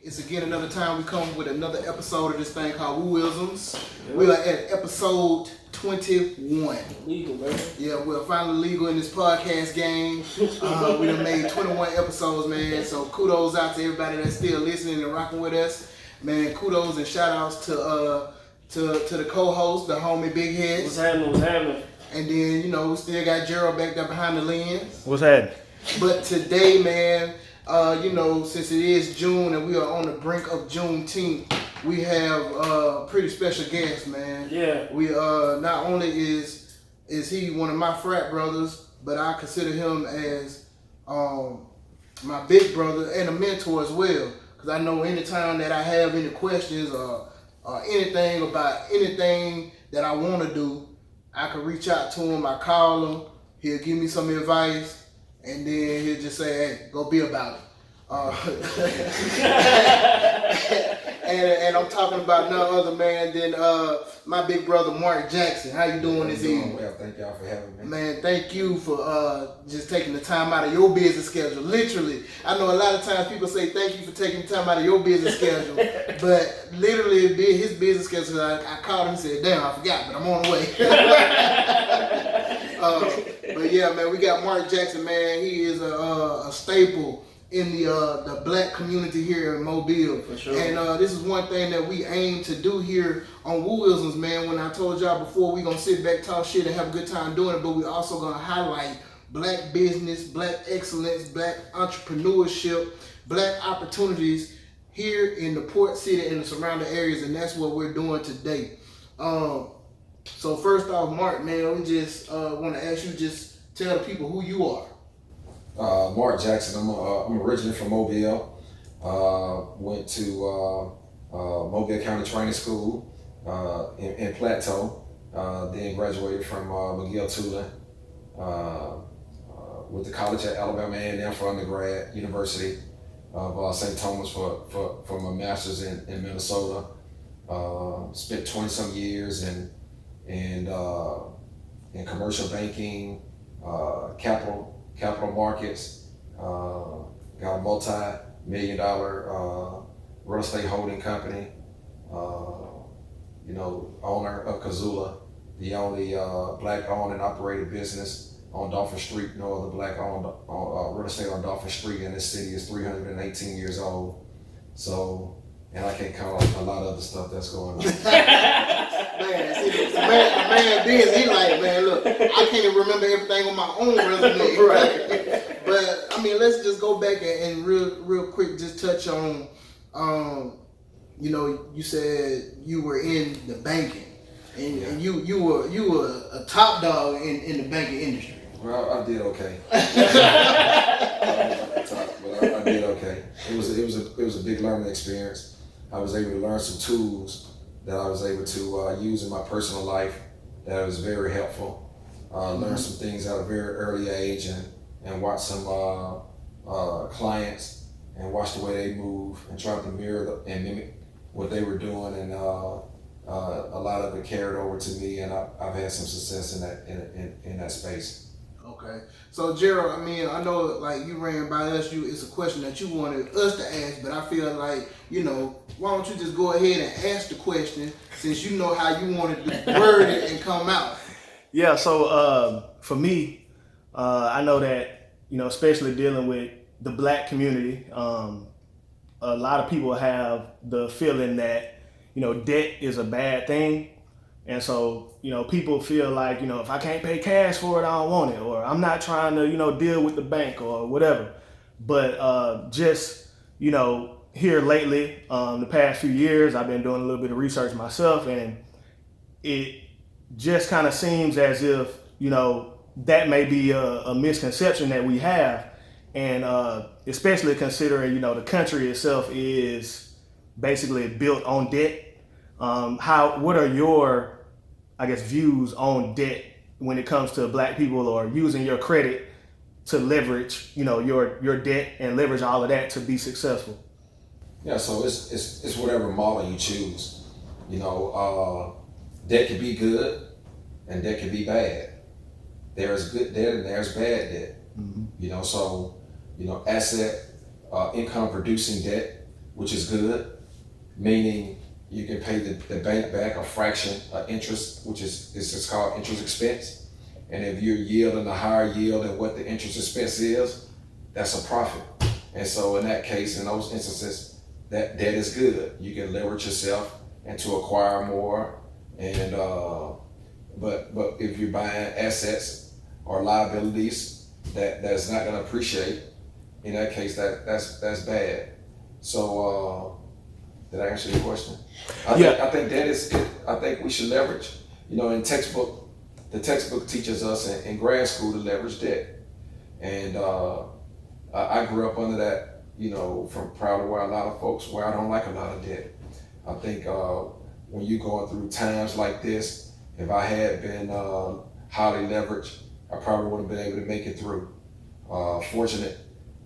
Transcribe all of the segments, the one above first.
It's again another time we come with another episode of this thing called Wooisms. Yep. We are at episode 21. Legal, man. Yeah, we're finally legal in this podcast game. We done made 21 episodes, man. So kudos out to everybody that's still listening and rocking with us. Man, kudos and shout outs to the co-host, the homie Big Head. What's happening? And then, you know, we still got Gerald back there behind the lens. What's happening? But today, man, you know, since it is June and we are on the brink of Juneteenth, we have a pretty special guest, man. Yeah. We not only is he one of my frat brothers, but I consider him as my big brother and a mentor as well. Because I know anytime that I have any questions or anything about anything that I want to do, I can reach out to him. I call him. He'll give me some advice. And then he'll just say, hey, go be about it. And I'm talking about none other, man, than my big brother, Marc Jackson. How you doing this evening? Well, thank y'all for having me. Man, thank you for just taking the time out of your busy schedule. Literally, I know a lot of times people say thank you for taking the time out of your busy schedule. But literally, his busy schedule, I called him and said, damn, I forgot, but I'm on the way. But yeah, man, we got Marc Jackson, man. He is a staple in the black community here in Mobile. For sure. And this is one thing that we aim to do here on Wooisms, man. When I told y'all before, we gonna sit back, talk shit, and have a good time doing it, but we also gonna highlight black business, black excellence, black entrepreneurship, black opportunities here in the port city and the surrounding areas, and that's what we're doing today. So first off, Marc, man, we just want to ask you, just tell the people who you are. Marc Jackson. I'm originally from Mobile. Went to Mobile County Training School in Plateau. Then graduated from McGill-Tulane. Went to college at Alabama A&M for undergrad. University of St. Thomas for my master's in Minnesota. Spent 20 some years in commercial banking, capital markets, got a multi-million-dollar real estate holding company, owner of Kazula, the only black-owned and operated business on Dolphin Street. No other black-owned real estate on Dolphin Street in this city is 318 years old. So, and I can't count a lot of other stuff that's going on. Man, see, the man busy. He like, man, look, I can't even remember everything on my own resume. Right. But I mean, let's just go back and real quick, just touch on, you said you were in the banking, and you were a top dog in the banking industry. Well, I did okay. I did okay. It was a big learning experience. I was able to learn some tools that I was able to use in my personal life that was very helpful. Learned some things at a very early age and watch some clients and watch the way they move and try to mirror and mimic what they were doing, and a lot of it carried over to me, and I've had some success in that space. Okay, so Gerald, I mean, I know like you ran by us, it's a question that you wanted us to ask, but I feel like, why don't you just go ahead and ask the question, since you know how you wanted to word it and come out. Yeah, so for me, I know that, especially dealing with the black community, a lot of people have the feeling that, debt is a bad thing. And so, people feel like, if I can't pay cash for it, I don't want it, or I'm not trying to, deal with the bank or whatever. But here lately, the past few years, I've been doing a little bit of research myself, and it just kind of seems as if, that may be a misconception that we have. And especially considering, the country itself is basically built on debt. What are your, views on debt when it comes to black people, or using your credit to leverage, your debt and leverage all of that to be successful? Yeah, so it's whatever model you choose. Debt can be good and debt can be bad. There's good debt and there's bad debt. Mm-hmm. Asset income producing debt which is good, meaning you can pay the bank back a fraction of interest, which is just called interest expense. And if you're yielding a higher yield than what the interest expense is, that's a profit. And so in that case, in those instances, that is good. You can leverage yourself and to acquire more. And but if you're buying assets or liabilities that's not going to appreciate, in that case, that's bad. So did I answer your question? I think that is it. I think we should leverage. In the textbook teaches us in grad school to leverage debt, and I grew up under that. From probably where a lot of folks, where I don't like a lot of debt. I think when you're going through times like this, if I had been highly leveraged, I probably wouldn't have been able to make it through. Fortunate,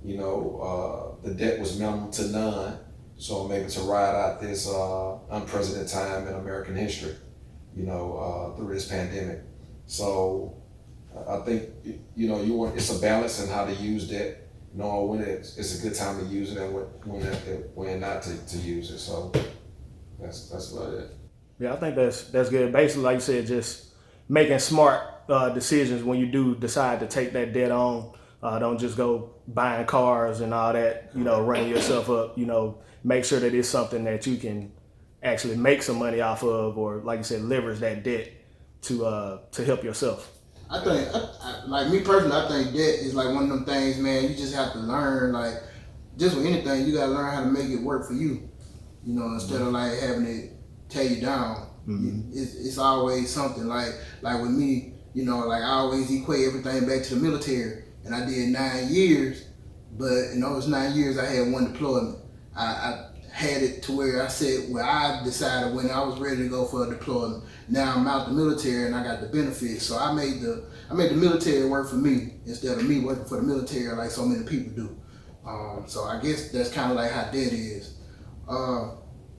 the debt was minimal to none, so I'm able to ride out this unprecedented time in American history, through this pandemic. So I think, it's a balance in how to use debt. When it's a good time to use it and when not to use it. So that's about it. Yeah, I think that's good. Basically, like you said, just making smart decisions when you do decide to take that debt on. Don't just go buying cars and all that, running yourself up. Make sure that it's something that you can actually make some money off of, or like you said, leverage that debt to help yourself. I think, like me personally, I think debt is like one of them things, man. You just have to learn, like, just with anything, you gotta learn how to make it work for you. Instead of like having it tear you down. Mm-hmm. It's always something like with me, like I always equate everything back to the military, and I did 9 years, but in those 9 years I had one deployment. I had it to where I decided when I was ready to go for a deployment. Now I'm out the military and I got the benefits. So I made the military work for me instead of me working for the military like so many people do. So I guess that's kind of like how debt is.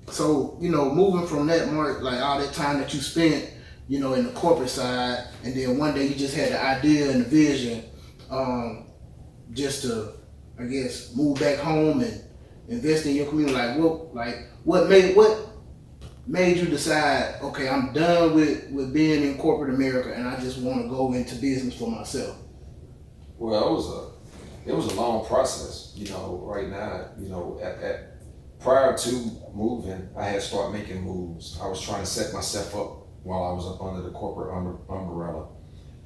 So moving from that, Mark, like all that time that you spent, in the corporate side, and then one day you just had the idea and the vision, just to, I guess, move back home and invest in your community. What made you decide, okay, I'm done with being in corporate America and I just want to go into business for myself? Well, it was a long process. Right now, prior to moving, I had started making moves. I was trying to set myself up while I was up under the corporate umbrella,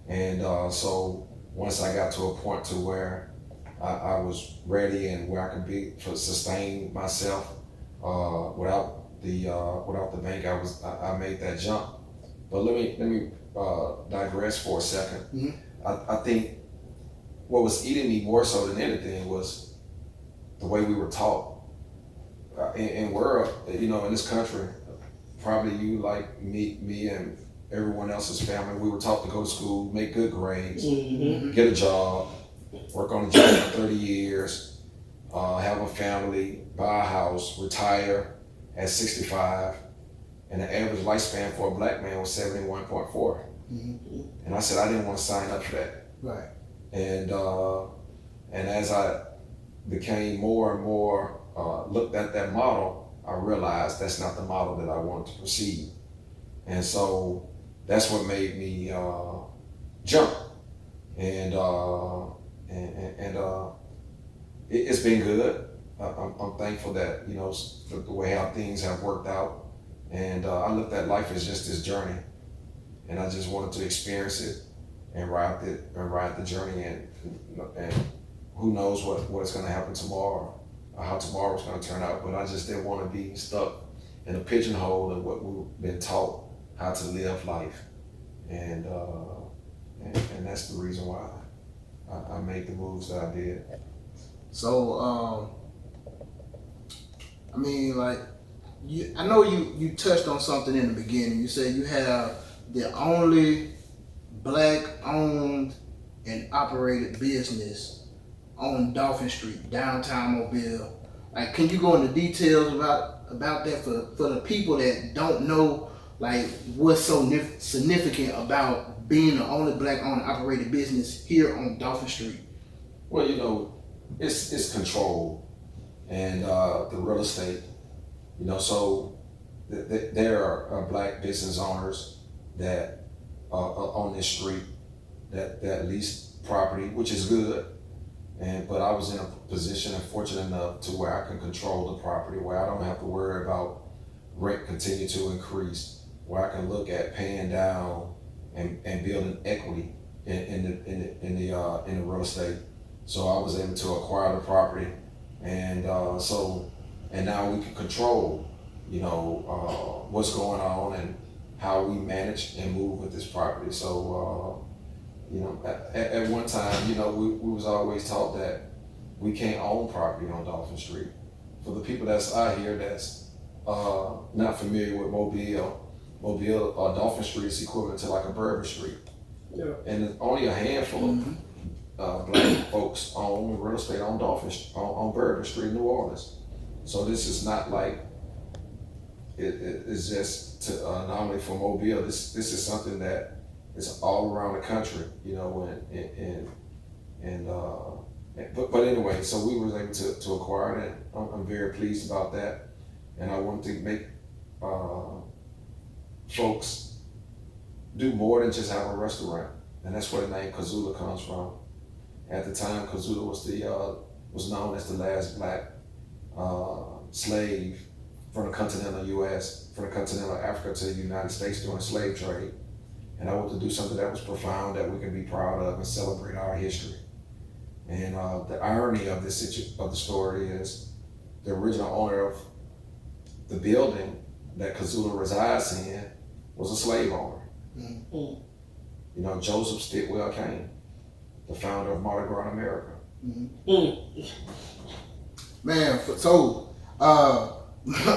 and so once I got to a point to where I was ready and where I could sustain myself without the bank, I made that jump. But let me digress for a second. Mm-hmm. I think what was eating me more so than anything was the way we were taught. In world, in this country, probably you like me and everyone else's family, we were taught to go to school, make good grades, mm-hmm. get a job, work on a job for 30 years, have a family, buy a house, retire at 65, and the average lifespan for a black man was 71.4. Mm-hmm. And I said I didn't want to sign up for that. Right. And as I became more and more looked at that model, I realized that's not the model that I wanted to proceed. And so that's what made me jump. And it's been good. I'm thankful that, the way how things have worked out. And I looked at life as just this journey. And I just wanted to experience it and ride the journey. And who knows what's going to happen tomorrow, or how tomorrow's going to turn out. But I just didn't want to be stuck in a pigeonhole of what we've been taught how to live life. And that's the reason why I made the moves that I did. So, I know you touched on something in the beginning. You said you have the only black-owned and operated business on Dolphin Street, downtown Mobile. Like, can you go into details about that for the people that don't know, like, what's so significant about being the only black-owned and operated business here on Dolphin Street? Well, it's control. and the real estate. So there are black business owners that on this street that lease property, which is good. But I was in a position and fortunate enough to where I can control the property, where I don't have to worry about rent continue to increase, where I can look at paying down and building equity in the real estate. So I was able to acquire the property, and and now we can control, what's going on and how we manage and move with this property. So at one time, we was always taught that we can't own property on Dolphin Street. For the people that's out here that's not familiar with Mobile, Dolphin Street is equivalent to like a Bourbon Street. Yeah. And only a handful of black folks own real estate on on Bourbon Street, New Orleans. So this is not like it's just an anomaly for Mobile. This is something that is all around the country, but anyway, so we was able to acquire it. I'm very pleased about that, and I want to make folks do more than just have a restaurant, and that's where the name Kazula comes from. At the time, Kazula was known as the last black slave from the continental U.S., from the continental Africa to the United States during the slave trade. And I want to do something that was profound, that we can be proud of and celebrate our history. And the irony of the story is the original owner of the building that Kazula resides in was a slave owner. Joseph Stitwell Kane, the founder of Mardi Gras in America. Man, so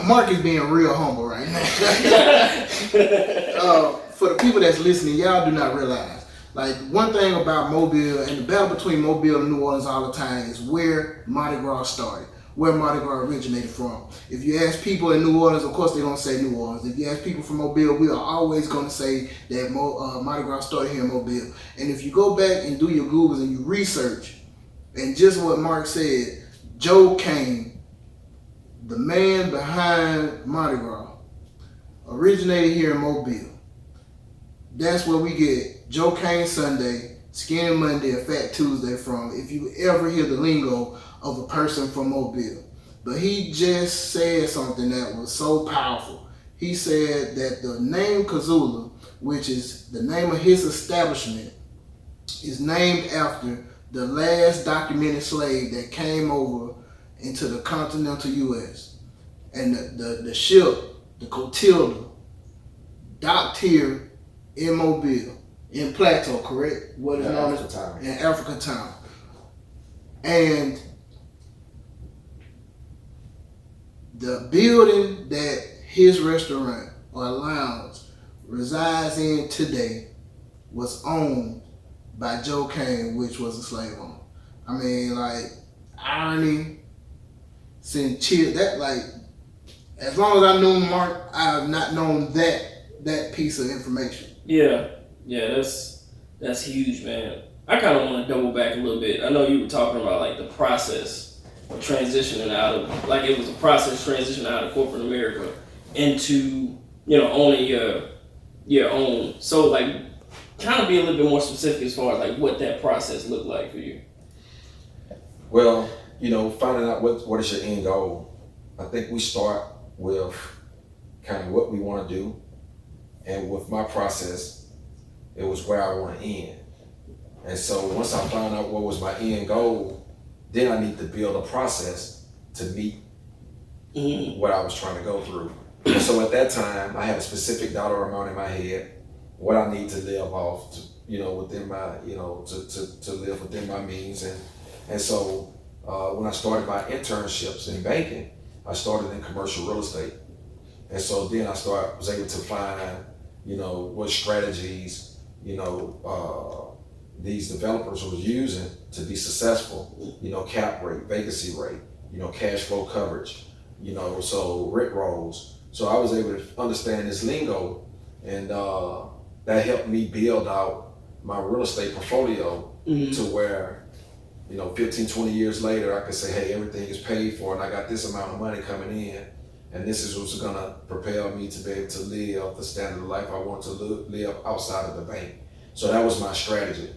Marc is being real humble right now. For the people that's listening, y'all do not realize, like, one thing about Mobile and the battle between Mobile and New Orleans all the time is where Mardi Gras started, where Mardi Gras originated from. If you ask people in New Orleans, of course they're gonna say New Orleans. If you ask people from Mobile, we are always gonna say that Mardi Gras started here in Mobile. And if you go back and do your Googles and you research, and just what Marc said, Joe Kane, the man behind Mardi Gras, originated here in Mobile. That's where we get Joe Kane Sunday, Skinny Monday, and Fat Tuesday from, if you ever hear the lingo of a person from Mobile. But he just said something that was so powerful. He said that the name Kazula, which is the name of his establishment, is named after the last documented slave that came over into the continental U.S. And the ship, the Cotilda, docked here in Mobile, in Plateau, correct? What is known as in African Town. And the building that his restaurant or lounge resides in today was owned by Joe Kane, which was a slave owner. I mean, like, irony, sincere, that, like, as long as I knew Marc, I have not known that piece of information. Yeah, that's huge, man. I kind of want to double back a little bit. I know you were talking about like the process of transitioning out of, like, it was a process transitioning out of corporate America into, owning your own. So, like, kind of be a little bit more specific as far as like what that process looked like for you. Well, finding out what is your end goal. I think we start with kind of what we want to do. And with my process, it was where I want to end. And so once I found out what was my end goal, then I need to build a process to meet what I was trying to go through. And so at that time, I had a specific dollar amount in my head, what I need to live off, within my, to live within my means. And so when I started my internships in banking, I started in commercial real estate. And so then I was able to find, what strategies, these developers were using to be successful, cap rate, vacancy rate, cash flow coverage, so rent rolls. So I was able to understand this lingo, and that helped me build out my real estate portfolio to where 15, 20 years later, I could say, hey, everything is paid for and I got this amount of money coming in. And this is what's gonna propel me to be able to live the standard of life I want to live outside of the bank. So that was my strategy.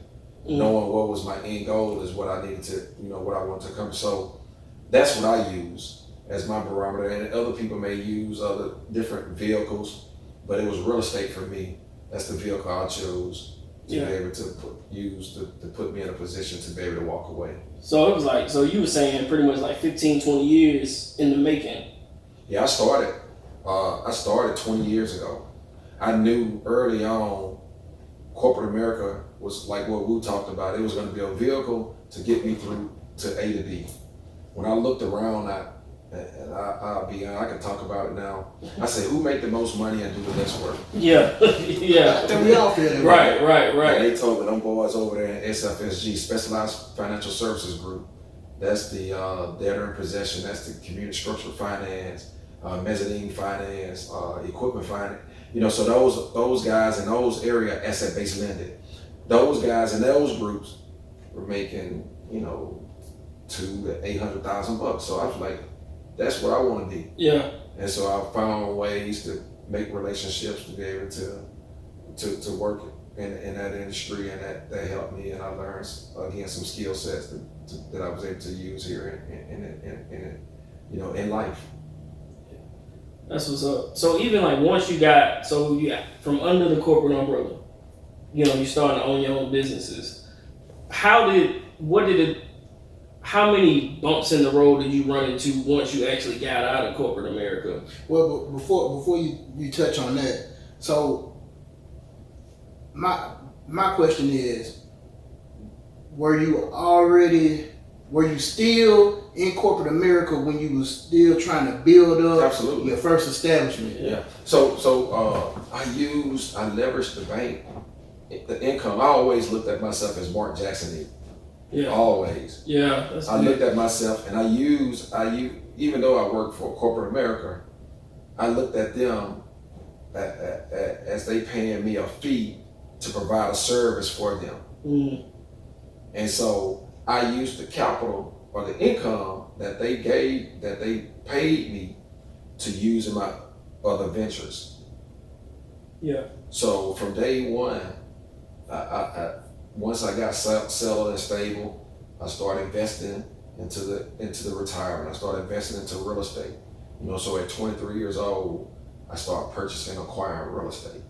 Knowing what was my end goal is what I needed to, what I wanted to come. So that's what I use as my barometer. And other people may use other different vehicles, but it was real estate for me. That's the vehicle I chose to be able to put me in a position to be able to walk away. So it was like, so you were saying pretty much like 15, 20 years in the making. Yeah, I started 20 years ago. I knew early on corporate America was like what Wu talked about. It was going to be a vehicle to get me through to A to B. When I looked around, I can talk about it now. I said, who make the most money and do the less work? Yeah, yeah. I think we all feel that. Right. And they told me them boys over there in SFSG, Specialized Financial Services Group. That's the debtor in possession. That's the community structured finance, mezzanine finance, equipment finance. So those guys in those area, asset-based lending, those guys in those groups were making, $200,000 to $800,000. So I was like, that's what I want to be. Yeah. And so I found ways to make relationships to be able to work in that industry, and that helped me. And I learned again some skill sets that I was able to use here in life. That's what's up. So even like once you got from under the corporate umbrella, you started to own your own businesses. How many bumps in the road did you run into once you actually got out of corporate America? Well, before you touch on that, so my question is, were you still in corporate America when you was still trying to build up Absolutely. your first establishment? Yeah. So I leveraged the bank, the income. I always looked at myself as Marc Jackson. Yeah. Always. Yeah. That's I looked at myself and I used, even though I worked for corporate America, I looked at them as they paying me a fee to provide a service for them. And so I used the capital or the income that they paid me to use in my other ventures. Yeah. So from day one, once I got settled and stable, I started investing into the retirement. I started investing into real estate. So at 23 years old, I started purchasing, acquiring real estate.